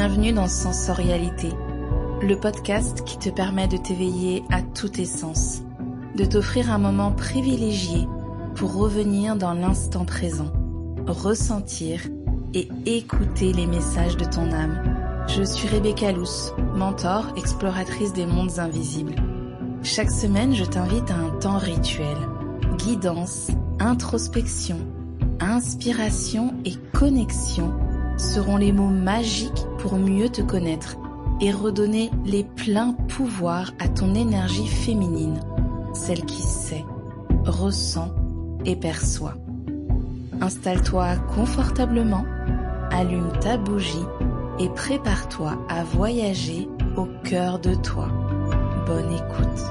Bienvenue dans Sensorialité, le podcast qui te permet de t'éveiller à tous tes sens, de t'offrir un moment privilégié pour revenir dans l'instant présent, ressentir et écouter les messages de ton âme. Je suis Rebecca Lous, mentor, exploratrice des mondes invisibles. Chaque semaine, je t'invite à un temps rituel, guidance, introspection, inspiration et connexion seront les mots magiques pour mieux te connaître et redonner les pleins pouvoirs à ton énergie féminine, celle qui sait, ressent et perçoit. Installe-toi confortablement, allume ta bougie et prépare-toi à voyager au cœur de toi. Bonne écoute.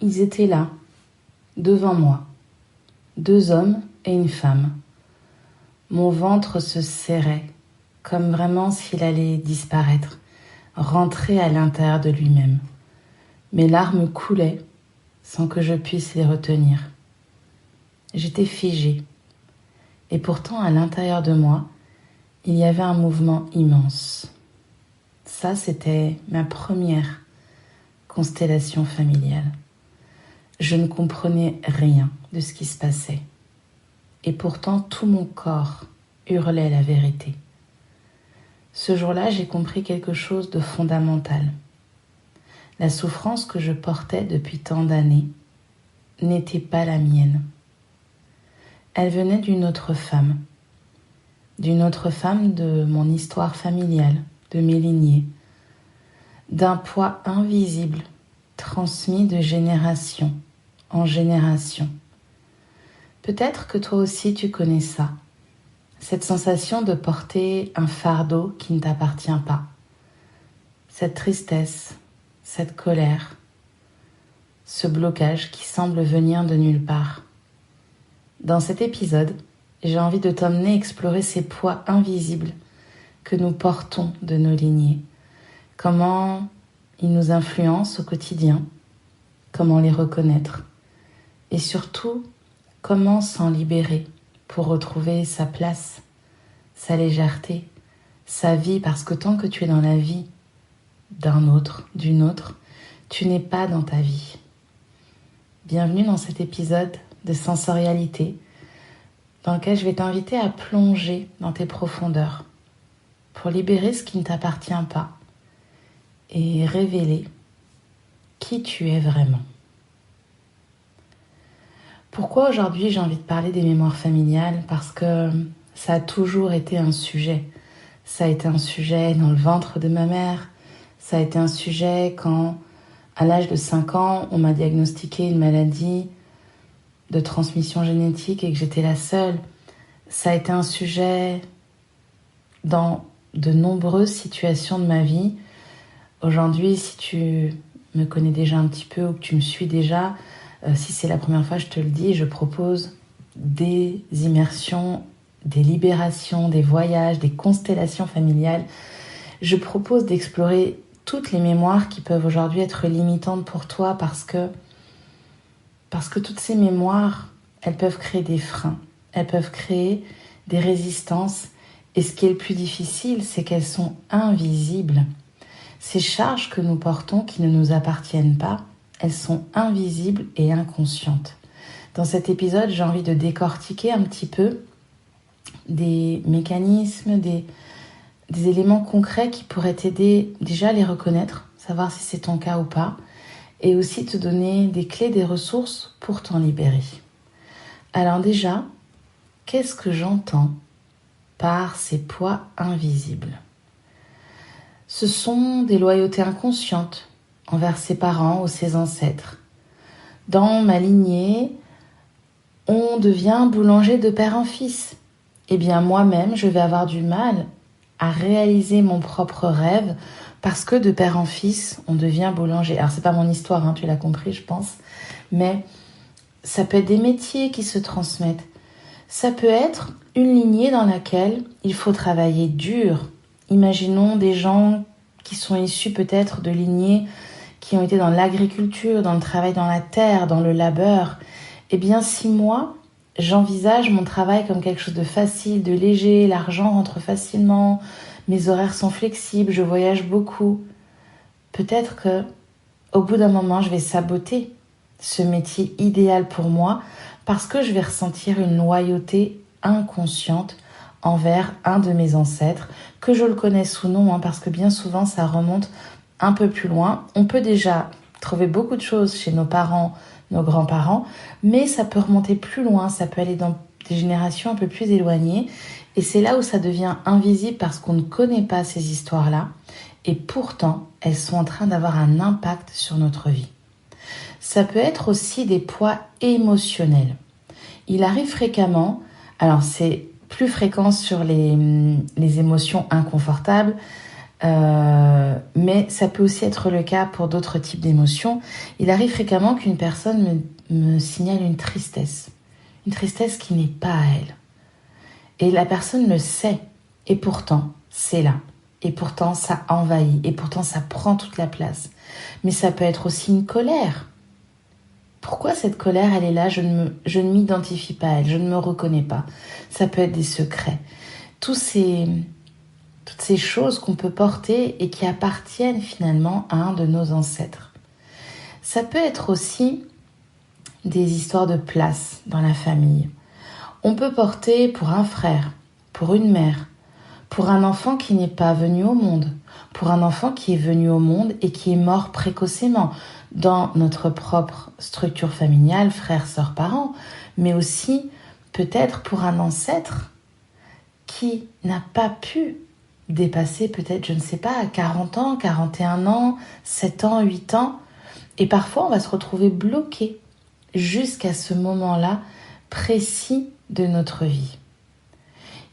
Ils étaient là, devant moi, 2 hommes et une femme. Mon ventre se serrait, comme vraiment s'il allait disparaître, rentrer à l'intérieur de lui-même. Mes larmes coulaient sans que je puisse les retenir. J'étais figée, et pourtant à l'intérieur de moi, il y avait un mouvement immense. Ça, c'était ma première constellation familiale. Je ne comprenais rien de ce qui se passait. Et pourtant, tout mon corps hurlait la vérité. Ce jour-là, j'ai compris quelque chose de fondamental. La souffrance que je portais depuis tant d'années n'était pas la mienne. Elle venait d'une autre femme de mon histoire familiale, de mes lignées, d'un poids invisible transmis de génération en génération. Peut-être que toi aussi tu connais ça, cette sensation de porter un fardeau qui ne t'appartient pas, cette tristesse, cette colère, ce blocage qui semble venir de nulle part. Dans cet épisode, j'ai envie de t'emmener explorer ces poids invisibles que nous portons de nos lignées, comment ils nous influencent au quotidien, comment les reconnaître et surtout comment s'en libérer pour retrouver sa place, sa légèreté, sa vie, parce que tant que tu es dans la vie d'un autre, d'une autre, tu n'es pas dans ta vie. Bienvenue dans cet épisode de Sensorialité dans lequel je vais t'inviter à plonger dans tes profondeurs pour libérer ce qui ne t'appartient pas et révéler qui tu es vraiment. Pourquoi aujourd'hui j'ai envie de parler des mémoires familiales ? Parce que ça a toujours été un sujet. Ça a été un sujet dans le ventre de ma mère. Ça a été un sujet quand, à l'âge de 5 ans, on m'a diagnostiqué une maladie de transmission génétique et que j'étais la seule. Ça a été un sujet dans de nombreuses situations de ma vie. Aujourd'hui, si tu me connais déjà un petit peu ou que tu me suis déjà, si c'est la première fois, je te le dis, je propose des immersions, des libérations, des voyages, des constellations familiales. Je propose d'explorer toutes les mémoires qui peuvent aujourd'hui être limitantes pour toi parce que toutes ces mémoires, elles peuvent créer des freins, elles peuvent créer des résistances. Et ce qui est le plus difficile, c'est qu'elles sont invisibles. Ces charges que nous portons qui ne nous appartiennent pas, elles sont invisibles et inconscientes. Dans cet épisode, j'ai envie de décortiquer un petit peu des mécanismes, des éléments concrets qui pourraient t'aider déjà à les reconnaître, savoir si c'est ton cas ou pas, et aussi te donner des clés, des ressources pour t'en libérer. Alors déjà, qu'est-ce que j'entends par ces poids invisibles ? Ce sont des loyautés inconscientes envers ses parents ou ses ancêtres. Dans ma lignée, on devient boulanger de père en fils. Eh bien, moi-même, je vais avoir du mal à réaliser mon propre rêve parce que de père en fils, on devient boulanger. Alors, c'est pas mon histoire, tu l'as compris, je pense. Mais ça peut être des métiers qui se transmettent. Ça peut être une lignée dans laquelle il faut travailler dur. Imaginons des gens qui sont issus peut-être de lignées qui ont été dans l'agriculture, dans le travail dans la terre, dans le labeur. Eh bien, si moi, j'envisage mon travail comme quelque chose de facile, de léger, l'argent rentre facilement, mes horaires sont flexibles, je voyage beaucoup. Peut-être que au bout d'un moment, je vais saboter ce métier idéal pour moi parce que je vais ressentir une loyauté inconsciente envers un de mes ancêtres, que je le connaisse ou non, parce que bien souvent ça remonte un peu plus loin. On peut déjà trouver beaucoup de choses chez nos parents, nos grands-parents, mais ça peut remonter plus loin, ça peut aller dans des générations un peu plus éloignées, et c'est là où ça devient invisible parce qu'on ne connaît pas ces histoires-là, et pourtant elles sont en train d'avoir un impact sur notre vie. Ça peut être aussi des poids émotionnels. Il arrive fréquemment, alors c'est plus fréquent sur les émotions inconfortables, mais ça peut aussi être le cas pour d'autres types d'émotions. Il arrive fréquemment qu'une personne me signale une tristesse qui n'est pas à elle. Et la personne le sait, et pourtant c'est là. Et pourtant ça envahit, et pourtant ça prend toute la place. Mais ça peut être aussi une colère. Pourquoi cette colère, elle est là? Je ne m'identifie pas à elle, je ne me reconnais pas. Ça peut être des secrets. Toutes ces choses qu'on peut porter et qui appartiennent finalement à un de nos ancêtres. Ça peut être aussi des histoires de place dans la famille. On peut porter pour un frère, pour une mère, pour un enfant qui n'est pas venu au monde, pour un enfant qui est venu au monde et qui est mort précocement dans notre propre structure familiale, frères, sœurs, parents, mais aussi peut-être pour un ancêtre qui n'a pas pu dépasser peut-être, je ne sais pas, 40 ans, 41 ans, 7 ans, 8 ans. Et parfois, on va se retrouver bloqué jusqu'à ce moment-là précis de notre vie.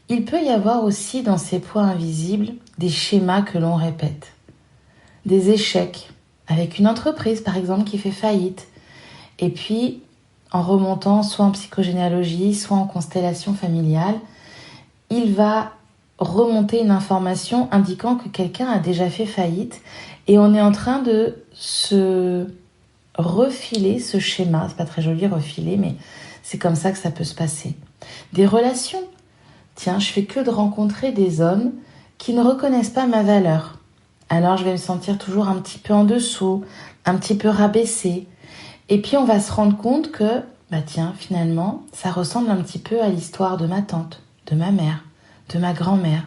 Il peut y avoir aussi dans ces poids invisibles des schémas que l'on répète. Des échecs avec une entreprise par exemple qui fait faillite. Et puis en remontant soit en psychogénéalogie, soit en constellation familiale, il va remonter une information indiquant que quelqu'un a déjà fait faillite et on est en train de se refiler ce schéma. C'est pas très joli refiler, mais c'est comme ça que ça peut se passer. Des relations. Tiens, je fais que de rencontrer des hommes qui ne reconnaissent pas ma valeur. Alors je vais me sentir toujours un petit peu en dessous, un petit peu rabaissée. Et puis on va se rendre compte que, tiens, finalement, ça ressemble un petit peu à l'histoire de ma tante, de ma mère, de ma grand-mère.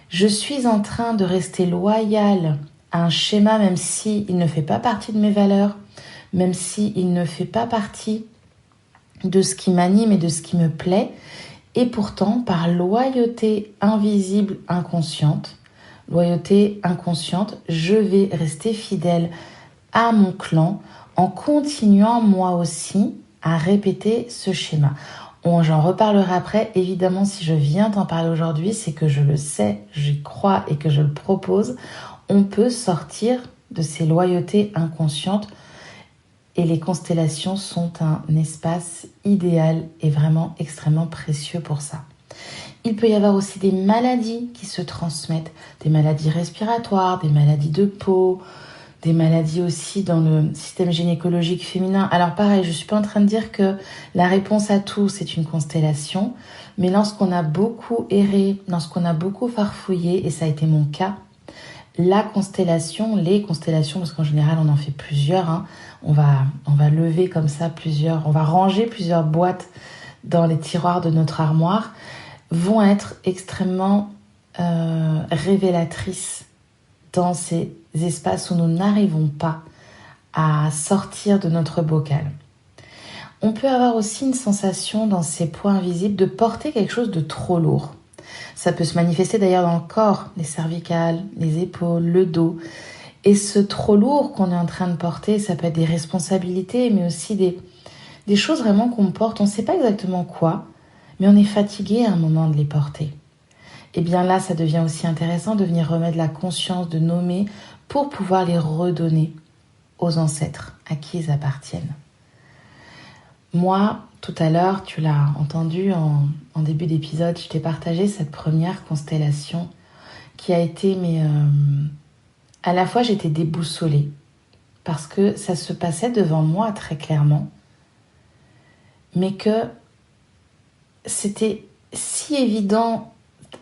Je suis en train de rester loyale à un schéma même s'il ne fait pas partie de mes valeurs, même s'il ne fait pas partie de ce qui m'anime et de ce qui me plaît. Et pourtant, par loyauté invisible, inconsciente, je vais rester fidèle à mon clan en continuant moi aussi à répéter ce schéma. J'en reparlerai après. Évidemment, si je viens t'en parler aujourd'hui, c'est que je le sais, j'y crois et que je le propose. On peut sortir de ces loyautés inconscientes et les constellations sont un espace idéal et vraiment extrêmement précieux pour ça. Il peut y avoir aussi des maladies qui se transmettent, des maladies respiratoires, des maladies de peau, des maladies aussi dans le système gynécologique féminin. Alors pareil, je ne suis pas en train de dire que la réponse à tout, c'est une constellation, mais lorsqu'on a beaucoup erré, lorsqu'on a beaucoup farfouillé, et ça a été mon cas, la constellation, les constellations, parce qu'en général on en fait plusieurs, on va lever comme ça on va ranger plusieurs boîtes dans les tiroirs de notre armoire, vont être extrêmement révélatrices dans ces espaces où nous n'arrivons pas à sortir de notre bocal. On peut avoir aussi une sensation dans ces points invisibles de porter quelque chose de trop lourd. Ça peut se manifester d'ailleurs dans le corps, les cervicales, les épaules, le dos. Et ce trop lourd qu'on est en train de porter, ça peut être des responsabilités, mais aussi des choses vraiment qu'on porte. On ne sait pas exactement quoi, mais on est fatigué à un moment de les porter. Et bien là, ça devient aussi intéressant de venir remettre la conscience, de nommer, pour pouvoir les redonner aux ancêtres à qui ils appartiennent. Moi, tout à l'heure, tu l'as entendu en début d'épisode, je t'ai partagé cette première constellation qui a été, à la fois j'étais déboussolée parce que ça se passait devant moi très clairement, mais que c'était si évident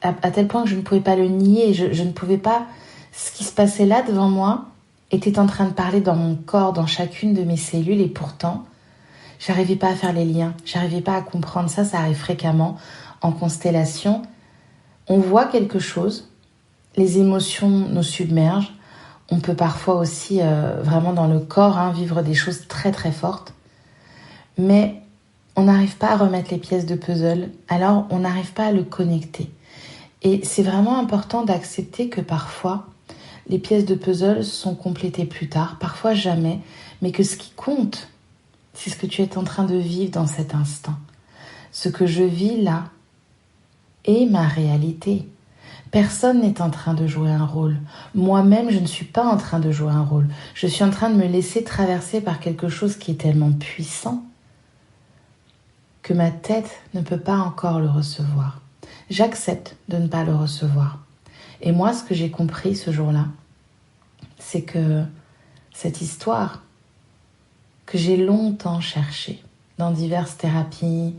à tel point que je ne pouvais pas le nier. Je ne pouvais pas... Ce qui se passait là devant moi était en train de parler dans mon corps, dans chacune de mes cellules, et pourtant, j'arrivais pas à faire les liens. J'arrivais pas à comprendre ça. Ça arrive fréquemment en constellation. On voit quelque chose, les émotions nous submergent. On peut parfois aussi, vraiment dans le corps, vivre des choses très très fortes. Mais on n'arrive pas à remettre les pièces de puzzle, alors on n'arrive pas à le connecter. Et c'est vraiment important d'accepter que parfois, les pièces de puzzle sont complétées plus tard, parfois jamais, mais que ce qui compte, c'est ce que tu es en train de vivre dans cet instant. Ce que je vis là est ma réalité. Personne n'est en train de jouer un rôle. Moi-même, je ne suis pas en train de jouer un rôle. Je suis en train de me laisser traverser par quelque chose qui est tellement puissant que ma tête ne peut pas encore le recevoir. J'accepte de ne pas le recevoir. Et moi, ce que j'ai compris ce jour-là, c'est que cette histoire que j'ai longtemps cherchée dans diverses thérapies,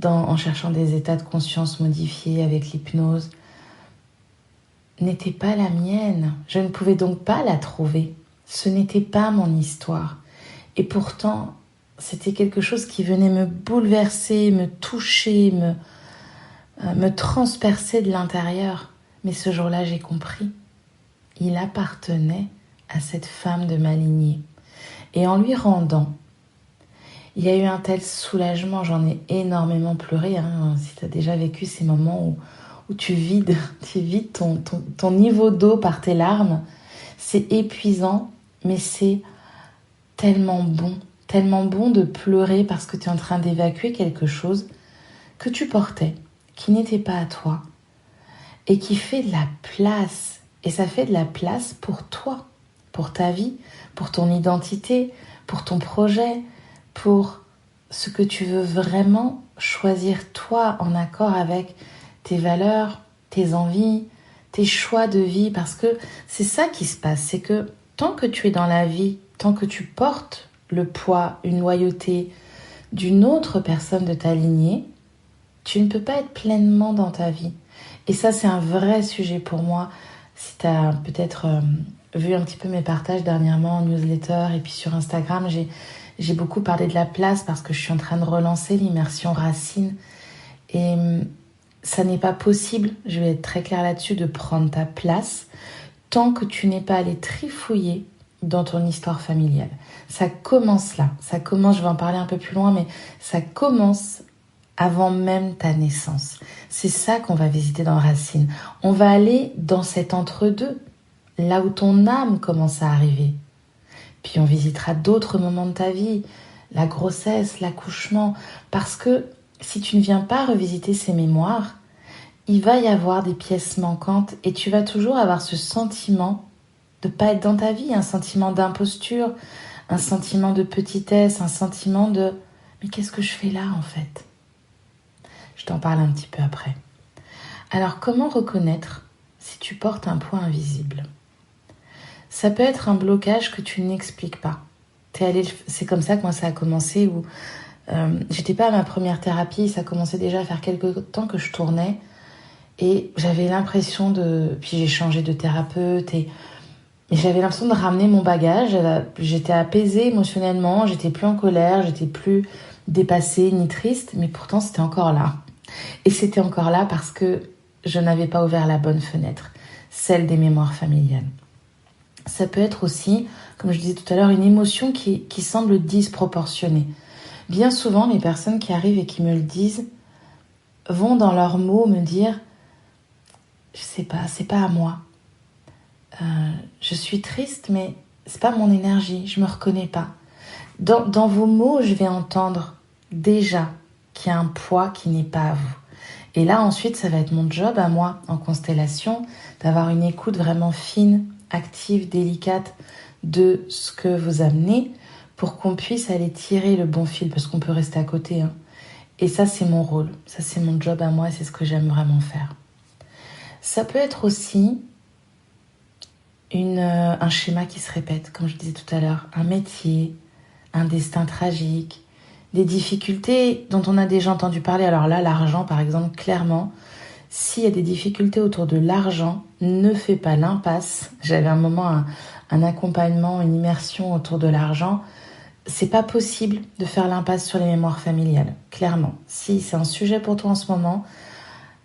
en cherchant des états de conscience modifiés avec l'hypnose, n'était pas la mienne. Je ne pouvais donc pas la trouver. Ce n'était pas mon histoire. Et pourtant, c'était quelque chose qui venait me bouleverser, me toucher, me transpercer de l'intérieur. Mais ce jour-là, j'ai compris. Il appartenait à cette femme de ma lignée. Et en lui rendant, il y a eu un tel soulagement. J'en ai énormément pleuré. Si tu as déjà vécu ces moments où tu vides ton niveau d'eau par tes larmes, c'est épuisant, mais c'est tellement bon de pleurer parce que tu es en train d'évacuer quelque chose que tu portais, qui n'était pas à toi, et qui fait de la place. Et ça fait de la place pour toi, pour ta vie, pour ton identité, pour ton projet, pour ce que tu veux vraiment choisir toi en accord avec tes valeurs, tes envies, tes choix de vie. Parce que c'est ça qui se passe, c'est que tant que tu es dans la vie, tant que tu portes le poids, une loyauté d'une autre personne de ta lignée, tu ne peux pas être pleinement dans ta vie. Et ça, c'est un vrai sujet pour moi. Si tu as peut-être vu un petit peu mes partages dernièrement en newsletter et puis sur Instagram, j'ai beaucoup parlé de la place parce que je suis en train de relancer l'immersion racine. Et ça n'est pas possible, je vais être très claire là-dessus, de prendre ta place tant que tu n'es pas allé trifouiller dans ton histoire familiale. Ça commence là, je vais en parler un peu plus loin, mais ça commence avant même ta naissance. C'est ça qu'on va visiter dans Racine. On va aller dans cet entre-deux, là où ton âme commence à arriver. Puis on visitera d'autres moments de ta vie, la grossesse, l'accouchement, parce que si tu ne viens pas revisiter ces mémoires, il va y avoir des pièces manquantes et tu vas toujours avoir ce sentiment de ne pas être dans ta vie, un sentiment d'imposture, un sentiment de petitesse, un sentiment de « mais qu'est-ce que je fais là en fait ?» Je t'en parle un petit peu après. Alors, comment reconnaître si tu portes un poids invisible ? Ça peut être un blocage que tu n'expliques pas. C'est comme ça que moi ça a commencé, où j'étais pas à ma première thérapie, ça commençait déjà à faire quelques temps que je tournais, et j'avais l'impression puis j'ai changé de thérapeute, et j'avais l'impression de ramener mon bagage. J'étais apaisée émotionnellement, j'étais plus en colère, j'étais plus dépassée ni triste, mais pourtant c'était encore là. Et c'était encore là parce que je n'avais pas ouvert la bonne fenêtre, celle des mémoires familiales. Ça peut être aussi, comme je disais tout à l'heure, une émotion qui semble disproportionnée. Bien souvent, les personnes qui arrivent et qui me le disent vont dans leurs mots me dire « je sais pas, c'est pas à moi. Je suis triste, mais c'est pas mon énergie, je me reconnais pas. » Dans vos mots, je vais entendre déjà qu'il y a un poids qui n'est pas à vous. Et là, ensuite, ça va être mon job à moi, en constellation, d'avoir une écoute vraiment fine, active, délicate de ce que vous amenez pour qu'on puisse aller tirer le bon fil, parce qu'on peut rester à côté. Et ça, c'est mon rôle. Ça, c'est mon job à moi, c'est ce que j'aime vraiment faire. Ça peut être aussi un schéma qui se répète, comme je disais tout à l'heure, un métier, un destin tragique, des difficultés dont on a déjà entendu parler. Alors là, l'argent, par exemple, clairement, s'il y a des difficultés autour de l'argent, ne fais pas l'impasse. J'avais un moment un accompagnement, une immersion autour de l'argent. C'est pas possible de faire l'impasse sur les mémoires familiales, clairement. Si c'est un sujet pour toi en ce moment,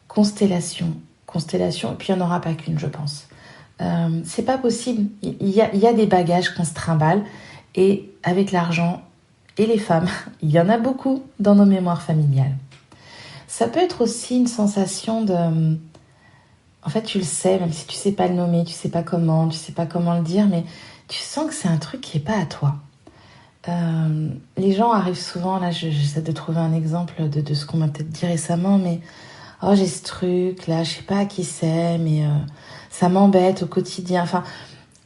constellation, et puis il n'y en aura pas qu'une, je pense. C'est pas possible. Il y a des bagages qu'on se trimballe, et avec l'argent et les femmes, il y en a beaucoup dans nos mémoires familiales. Ça peut être aussi une sensation de... En fait, tu le sais, même si tu sais pas le nommer, tu sais pas comment le dire, mais tu sens que c'est un truc qui est pas à toi. Les gens arrivent souvent, là j'essaie de trouver un exemple de ce qu'on m'a peut-être dit récemment, mais oh j'ai ce truc, là je sais pas à qui c'est, mais ça m'embête au quotidien. Enfin,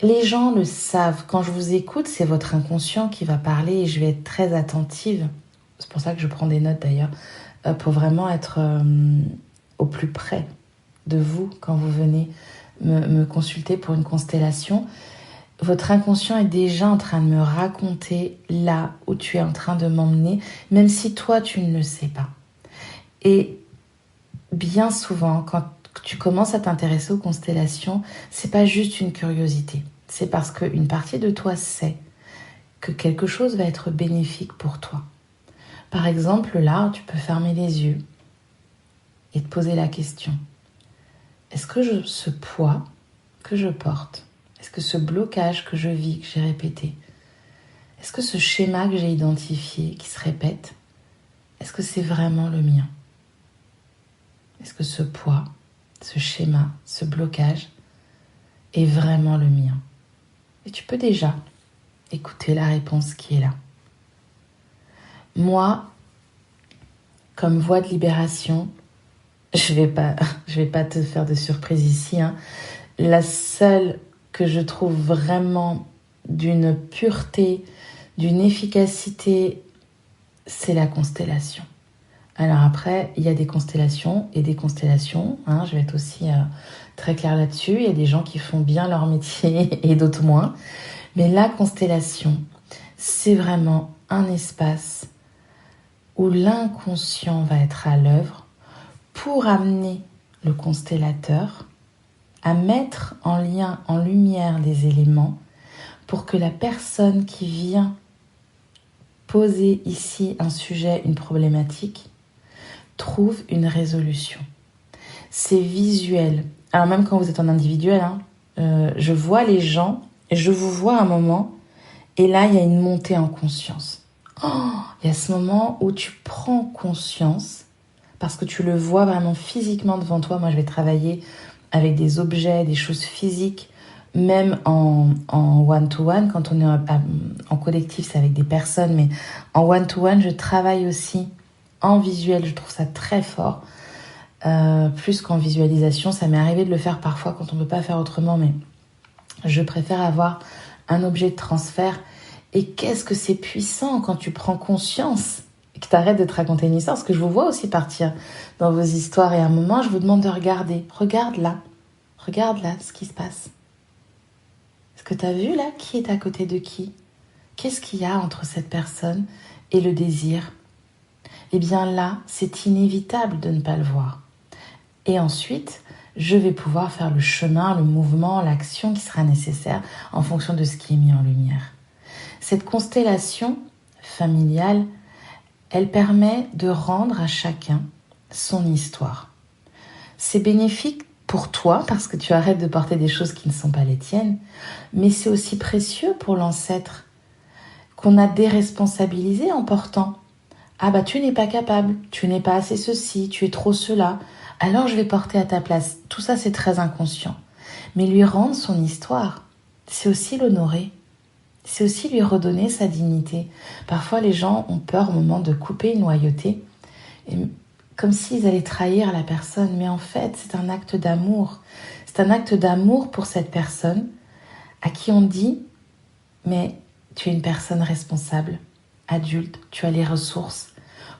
les gens le savent. Quand je vous écoute, c'est votre inconscient qui va parler et je vais être très attentive. C'est pour ça que je prends des notes d'ailleurs, pour vraiment être au plus près de vous quand vous venez me consulter pour une constellation. Votre inconscient est déjà en train de me raconter là où tu es en train de m'emmener, même si toi tu ne le sais pas. Et bien souvent, quand tu commences à t'intéresser aux constellations, c'est pas juste une curiosité. C'est parce qu'une partie de toi sait que quelque chose va être bénéfique pour toi. Par exemple, là, tu peux fermer les yeux et te poser la question. Est-ce que ce poids que je porte, est-ce que ce blocage que je vis, que j'ai répété, est-ce que ce schéma que j'ai identifié, qui se répète, est-ce que c'est vraiment le mien? Est-ce que ce poids, ce schéma, ce blocage est vraiment le mien? Et tu peux déjà écouter la réponse qui est là. Moi, comme voie de libération, je vais pas te faire de surprise ici, hein. La seule que je trouve vraiment d'une pureté, d'une efficacité, c'est la constellation. Alors après, il y a des constellations et des constellations, hein, je vais être aussi très claire là-dessus. Il y a des gens qui font bien leur métier et d'autres moins. Mais la constellation, c'est vraiment un espace où l'inconscient va être à l'œuvre pour amener le constellateur à mettre en lien, en lumière des éléments pour que la personne qui vient poser ici un sujet, une problématique, trouve une résolution. C'est visuel. Alors même quand vous êtes en individuel, hein, je vois les gens et je vous vois un moment et là il y a une montée en conscience. Il y a ce moment où tu prends conscience parce que tu le vois vraiment physiquement devant toi. Moi je vais travailler avec des objets, des choses physiques, même en one-to-one, quand on est en collectif, c'est avec des personnes, mais en one-to-one, je travaille aussi en visuel, je trouve ça très fort, plus qu'en visualisation. Ça m'est arrivé de le faire parfois quand on ne peut pas faire autrement, mais je préfère avoir un objet de transfert. Et qu'est-ce que c'est puissant quand tu prends conscience et que tu arrêtes de te raconter une histoire, parce que je vous vois aussi partir dans vos histoires, et à un moment, je vous demande de regarder. Regarde là ce qui se passe. Est-ce que tu as vu là qui est à côté de qui? Qu'est-ce qu'il y a entre cette personne et le désir? Eh bien là, c'est inévitable de ne pas le voir. Et ensuite, je vais pouvoir faire le chemin, le mouvement, l'action qui sera nécessaire en fonction de ce qui est mis en lumière. Cette constellation familiale, elle permet de rendre à chacun son histoire. C'est bénéfique pour toi parce que tu arrêtes de porter des choses qui ne sont pas les tiennes, mais c'est aussi précieux pour l'ancêtre qu'on a déresponsabilisé en portant. Ah bah tu n'es pas capable, tu n'es pas assez ceci, tu es trop cela, alors je vais porter à ta place. Tout ça c'est très inconscient. Mais lui rendre son histoire, c'est aussi l'honorer. C'est aussi lui redonner sa dignité. Parfois les gens ont peur au moment de couper une loyauté, comme s'ils allaient trahir la personne. Mais en fait c'est un acte d'amour. C'est un acte d'amour pour cette personne à qui on dit « mais tu es une personne responsable, adulte, tu as les ressources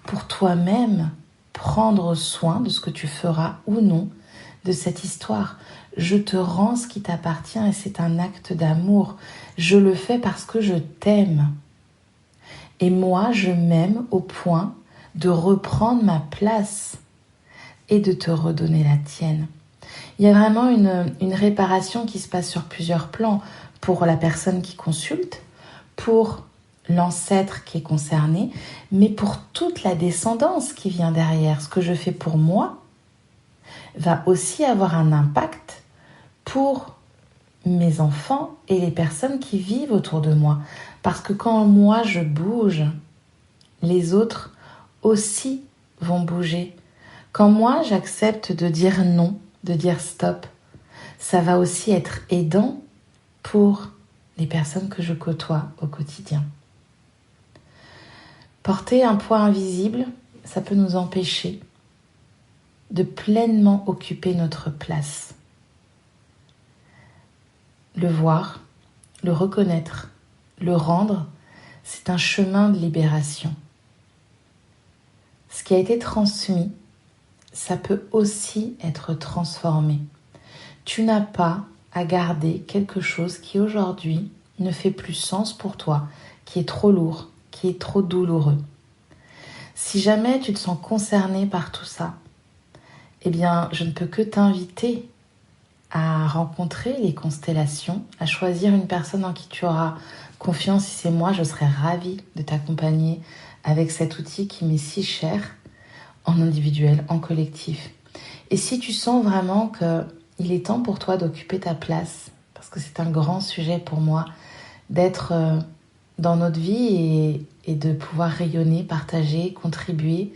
pour toi-même prendre soin de ce que tu feras ou non de cette histoire. Je te rends ce qui t'appartient et c'est un acte d'amour. Je le fais parce que je t'aime. » Et moi, je m'aime au point de reprendre ma place et de te redonner la tienne. Il y a vraiment une réparation qui se passe sur plusieurs plans pour la personne qui consulte, pour l'ancêtre qui est concerné, mais pour toute la descendance qui vient derrière. Ce que je fais pour moi va aussi avoir un impact pour mes enfants et les personnes qui vivent autour de moi. Parce que quand moi je bouge, les autres aussi vont bouger. Quand moi j'accepte de dire non, de dire stop, ça va aussi être aidant pour les personnes que je côtoie au quotidien. Porter un poids invisible, ça peut nous empêcher de pleinement occuper notre place. Le voir, le reconnaître, le rendre, c'est un chemin de libération. Ce qui a été transmis, ça peut aussi être transformé. Tu n'as pas à garder quelque chose qui aujourd'hui ne fait plus sens pour toi, qui est trop lourd, qui est trop douloureux. Si jamais tu te sens concerné par tout ça, eh bien, je ne peux que t'inviter à rencontrer les constellations, à choisir une personne en qui tu auras confiance. Si c'est moi, je serais ravie de t'accompagner avec cet outil qui m'est si cher, en individuel, en collectif. Et si tu sens vraiment qu'il est temps pour toi d'occuper ta place, parce que c'est un grand sujet pour moi, d'être dans notre vie et de pouvoir rayonner, partager, contribuer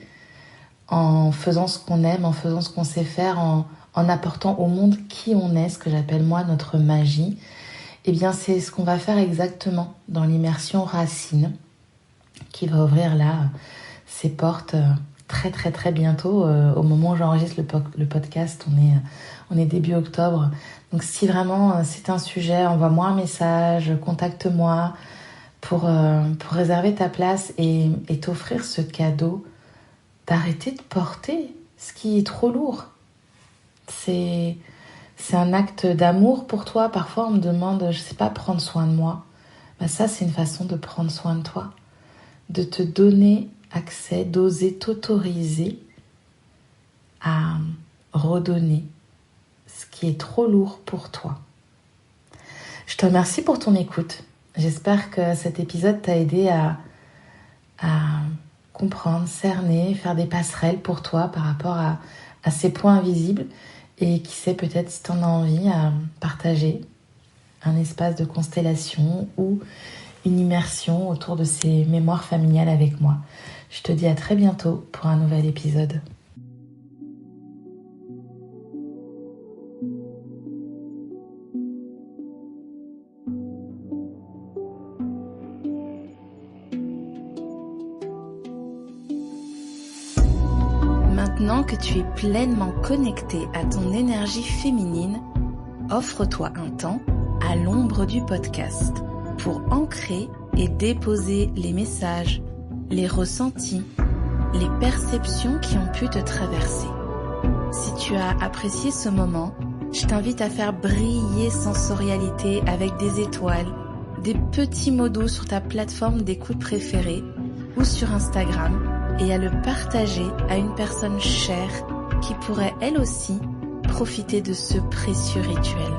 en faisant ce qu'on aime, en faisant ce qu'on sait faire, en apportant au monde qui on est, ce que j'appelle moi notre magie, eh bien c'est ce qu'on va faire exactement dans l'immersion Racine, qui va ouvrir là ses portes très très très bientôt. Au moment où j'enregistre le podcast, on est début octobre. Donc si vraiment c'est un sujet, envoie-moi un message, contacte-moi pour réserver ta place et t'offrir ce cadeau d'arrêter de porter ce qui est trop lourd. C'est un acte d'amour pour toi. Parfois on me demande, je sais pas, prendre soin de moi. Ben ça c'est une façon de prendre soin de toi, de te donner accès, d'oser t'autoriser à redonner ce qui est trop lourd pour toi. Je te remercie pour ton écoute. J'espère que cet épisode t'a aidé à comprendre, cerner, faire des passerelles pour toi par rapport à ces points invisibles. Et qui sait, peut-être si tu en as envie, à partager un espace de constellation ou une immersion autour de ces mémoires familiales avec moi. Je te dis à très bientôt pour un nouvel épisode. Maintenant que tu es pleinement connecté à ton énergie féminine, offre-toi un temps à l'ombre du podcast pour ancrer et déposer les messages, les ressentis, les perceptions qui ont pu te traverser. Si tu as apprécié ce moment, je t'invite à faire briller sensorialité avec des étoiles, des petits mots doux sur ta plateforme d'écoute préférée ou sur Instagram et à le partager à une personne chère qui pourrait elle aussi profiter de ce précieux rituel.